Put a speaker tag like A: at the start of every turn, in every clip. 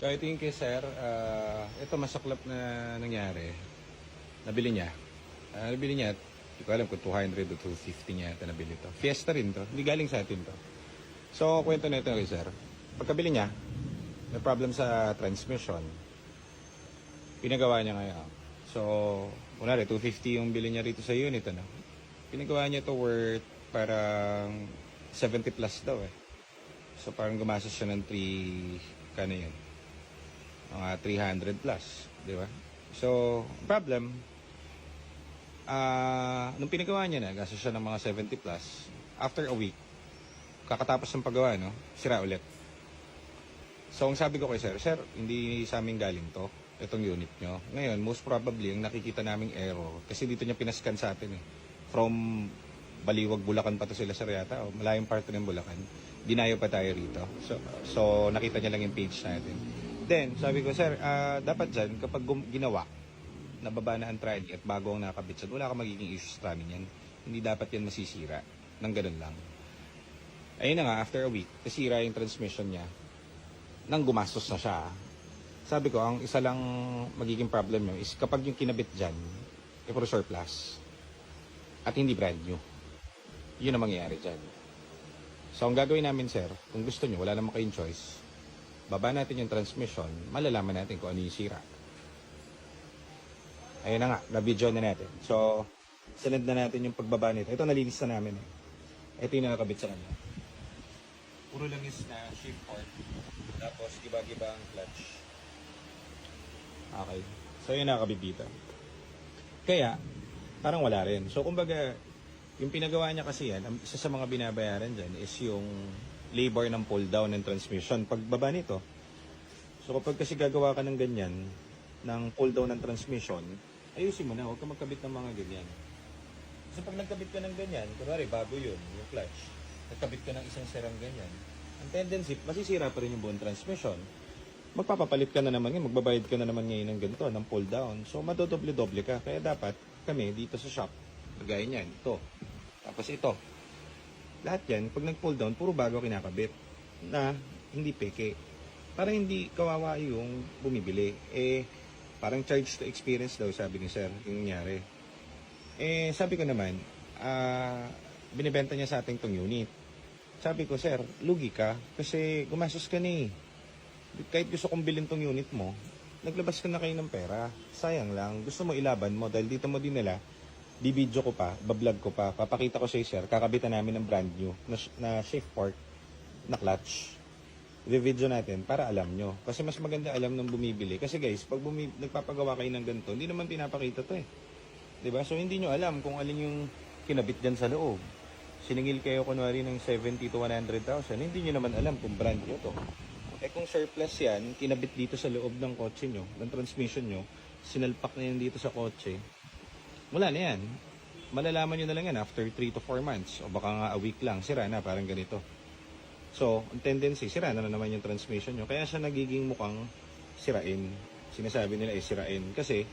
A: So ito yung kay sir, ito masaklap na nangyari. Nabili niya. Nabili niya, hindi ko alam kung 200 o 250 niya ito nabili to. Fiesta rin to, hindi galing sa atin to. So kwento na ito kay sir. Pagkabili niya, may problem sa transmission. Pinagawa niya ngayon. So, kunwari, 250 yung bili niya rito sa unit, ano? Pinagawa niya to worth parang 70 plus daw eh. So, parang gumastos siya ng 3, kano yun? Mga 300 plus, di ba? So, problem, nung pinagawa niya na, gastos siya ng mga 70 plus, after a week, kakatapos ng paggawa, no? Sira ulit. So, ang sabi ko kay sir, sir, hindi sa amin galing to, itong unit nyo. Ngayon, most probably, ang nakikita naming error, kasi dito niya pinascan sa atin eh. From Baliwag, Bulacan pa to sila sir yata, o malayong part ng Bulacan. Dinayo pa tayo rito. So nakita niya lang yung page natin. Then, sabi ko, sir, dapat dyan, kapag ginawa, nababa na ang trial at bago ang nakakabit dyan, wala ka magiging issues sa amin yan. Hindi dapat yan masisira. Nang ganun lang. Ayun na nga, after a week, nasira yung transmission niya. Nang gumastos na siya. Sabi ko, ang isa lang magiging problem nyo is kapag yung kinabit dyan, puro surplus. At hindi brand new. Yun ang mangyayari dyan. So, ang gagawin namin, sir, kung gusto nyo, wala naman kayong choice, baba natin yung transmission, malalaman natin kung ano yung sira. Ayun na nga, na-video na natin. So, sinend na natin yung pagbaba nito. Ito, nalinis na namin eh. Ito yung nakakabit sa kanya. Puro lang is na shift port. Tapos, giba-giba ang clutch. Okay. So, yun nakakabit dito. Kaya, parang wala rin. So, kumbaga, yung pinagawa niya kasi yan, isa sa mga binabayaran dyan is yung labor ng pull down ng transmission. Pagbaba nito, so kapag kasi gagawa ka ng ganyan, ng pull down ng transmission, ayusin mo na, huwag ka magkabit ng mga ganyan. Kasi pag nagkabit ka ng ganyan, kunwari bago yun, yung clutch, nagkabit ka ng isang serang ganyan, ang tendency, masisira pa rin yung buong transmission. Magpapapalit ka na naman ngayon, magbabayad ka na naman ngayon ng ganito, ng pull down. So, madodoble-doble ka. Kaya dapat, kami dito sa shop, kagaya niyan, ito. Tapos ito. Lahat yan, pag nag-pull down, puro bago kinakabit na hindi peke. Parang hindi kawawa yung bumibili. Parang charge to experience daw, sabi ni sir, yung nangyari. Sabi ko naman, binibenta niya sa ating tong unit. Sabi ko, sir, lugi ka kasi gumastos ka na eh. Kahit gusto kong bilhin tong unit mo, naglabas ka na kayo ng pera. Sayang lang. Gusto mo ilaban mo dahil dito mo din nila, bibidyo ko pa, bablog ko pa, papakita ko sa sir, kakabitan namin ng brand new na shift port na clutch. I-video natin para alam nyo. Kasi mas maganda alam ng bumibili. Kasi guys, pag nagpapagawa kayo ng ganito, hindi naman pinapakita to eh. 'Di ba? So hindi nyo alam kung alin yung kinabit dyan sa loob. Siningil kayo kunwari ng 70 to 100,000, hindi nyo naman alam kung brand new to. Kung surplus yan, kinabit dito sa loob ng kotse nyo, ng transmission nyo, sinalpak na yan dito sa kotse, wala na yan. Malalaman nyo na lang yan after 3 to 4 months, o baka nga a week lang, sira na, parang ganito. So, ang tendency, sira na naman yung transmission nyo, kaya siya nagiging mukhang sirain. Sinasabi nila sirain. Kasi,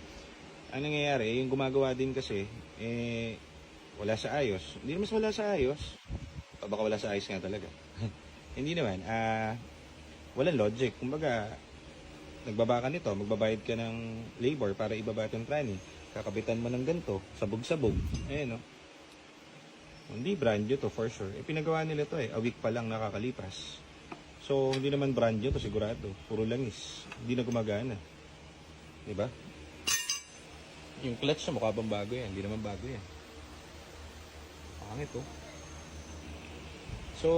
A: ang nangyayari, yung gumagawa din kasi, wala sa ayos. Hindi naman wala sa ayos. O baka wala sa ayos nga talaga. Hindi naman, walang logic. Kumbaga, nagbaba ka nito, magbabayad ka ng labor para ibaba itong tranny. Kakabitan mo ng ganito, sabog-sabog. Ayan, no? Hindi brand new to for sure. Pinagawa nila to a week pa lang nakakalipas. So, hindi naman brand new to sigurado. Puro langis. Hindi na gumagana. Diba? Yung clutch na mukha bang bago yan? Hindi naman bago yan. Pangit, oh. So,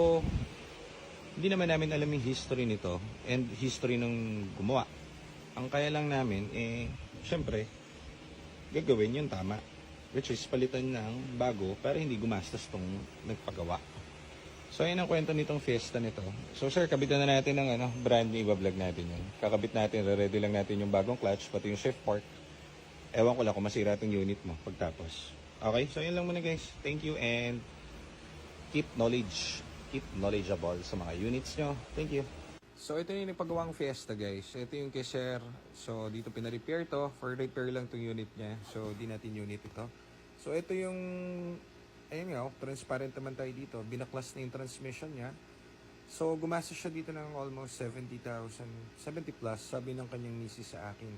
A: hindi naman namin alam yung history nito and history ng gumawa. Ang kaya lang namin, syempre, gagawin yung tama. Which is, palitan ng bago para hindi gumastos tong nagpagawa. So, ayun ang kwento nitong Fiesta nito. So, sir, kabitan na natin ng brand new, iba-vlog natin yun. Kakabit natin, ready lang natin yung bagong clutch, pati yung shift port. Ewan ko lang kung masira itong unit mo pagtapos. Okay, so yun lang muna guys. Thank you and keep knowledgeable sa mga units nyo. Thank you. So ito yung pagawang Fiesta guys. Ito yung kay sir. So dito pina-repair to. For repair lang tong unit niya. So di natin unit ito. So ito yung, ayun nga, transparent naman tayo dito. Binaklas na yung transmission niya.
B: So, gumastos siya dito ng almost 70,000, 70 plus, sabi ng kanyang misis sa akin.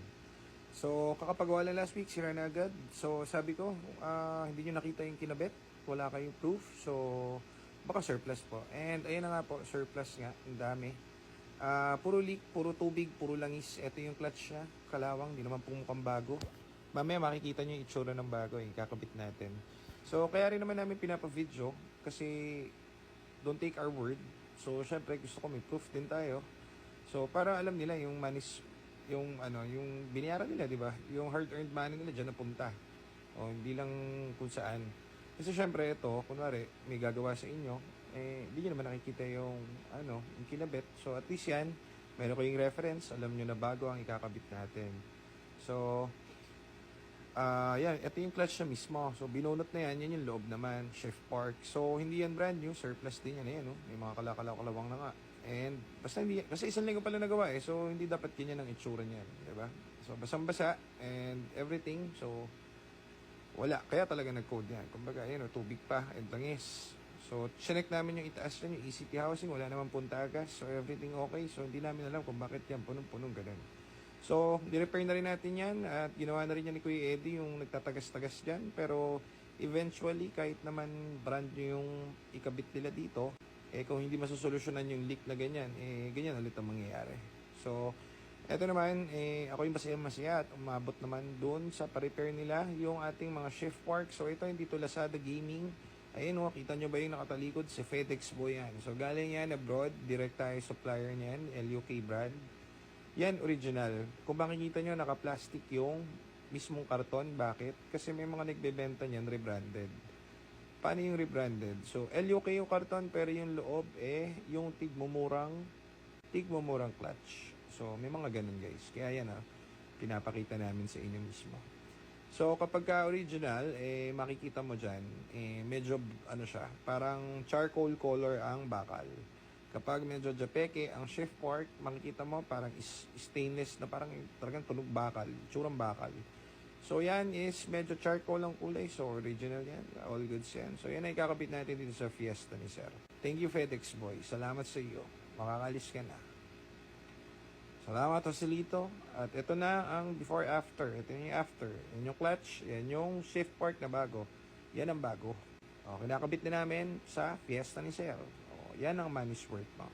B: So, kakapagawa lang last week, sira na agad. So, sabi ko, hindi nyo nakita yung kinabit, wala kayong proof. So, baka surplus po. And ayun na nga po, surplus nga, ang dami. Puro leak, puro tubig, puro langis. Ito yung clutch niya, kalawang, di naman po mukhang bago. Mamaya makikita nyo yung itsura ng bago, kakabit natin. So, kaya rin naman namin pinapa-video, kasi don't take our word. So, syempre, gusto ko may proof din tayo. So, para alam nila yung manis, yung binayaran nila, di ba? Yung hard-earned money nila dyan napunta. O, hindi lang kung saan. Kasi syempre, ito, kunwari, may gagawa sa inyo, hindi nyo naman nakikita yung kinabit. So, at least yan, meron kayong reference, alam nyo na bago ang ikakabit natin. So, yan, ito yung clutch na mismo. So, binunot na yan yung loob naman, shift park. So, hindi yan brand new, surplus din yan, no? May mga kalawang na nga. And, basta hindi, kasi isang linggo pala nagawa, so, hindi dapat ganyan ang itsura niyan, di ba? So, basang-basa, and everything, so, wala. Kaya talaga nag-code yan. Kumbaga, tubig pa, and langis. So, chinek namin yung itaas yan, yung ECP housing, wala naman puntagas, so, everything okay. So, hindi namin alam kung bakit yan, punong-punong ganun. So, di-repair na rin natin yan at ginawa na rin yan ni Kuya Eddie yung nagtatagas-tagas dyan. Pero, eventually, kahit naman brand new yung ikabit nila dito, kung hindi masusolusyonan yung leak na ganyan, ganyan ulit ang mangyayari. So, eto naman, ako yung masaya at umabot naman doon sa pa-repair nila yung ating mga shift park. So, ito hindi to Lazada Gaming. Ayun kita nyo ba yung nakatalikod? Si FedEx Boy yan. So, galing yan abroad, direct tayo supplier niyan, LUK brand. Yan, original. Kung makikita nyo, naka-plastic yung mismong karton. Bakit? Kasi may mga nagbebenta niyan, rebranded. Paano yung rebranded? So, LUK yung karton, pero yung loob, yung tigmumurang clutch. So, may mga ganun, guys. Kaya yan, pinapakita namin sa inyo mismo. So, kapag ka-original, makikita mo dyan, medyo, siya, parang charcoal color ang bakal. Kapag medyo japeke, ang shift fork, makikita mo parang stainless na parang talagang tunog bakal, tsurang bakal. So yan is medyo charcoal ang kulay, so original yan, all goods yan. So yan ay kakabit natin dito sa Fiesta ni Sir. Thank you FedEx Boy, salamat sa iyo, makakalis ka na. Salamat Joselito, at ito na ang before after, ito yung after, yan yung clutch, yan yung shift fork na bago, yan ang bago. Okay, nakabit na namin sa Fiesta ni Sir. Yan ang money's worth mo.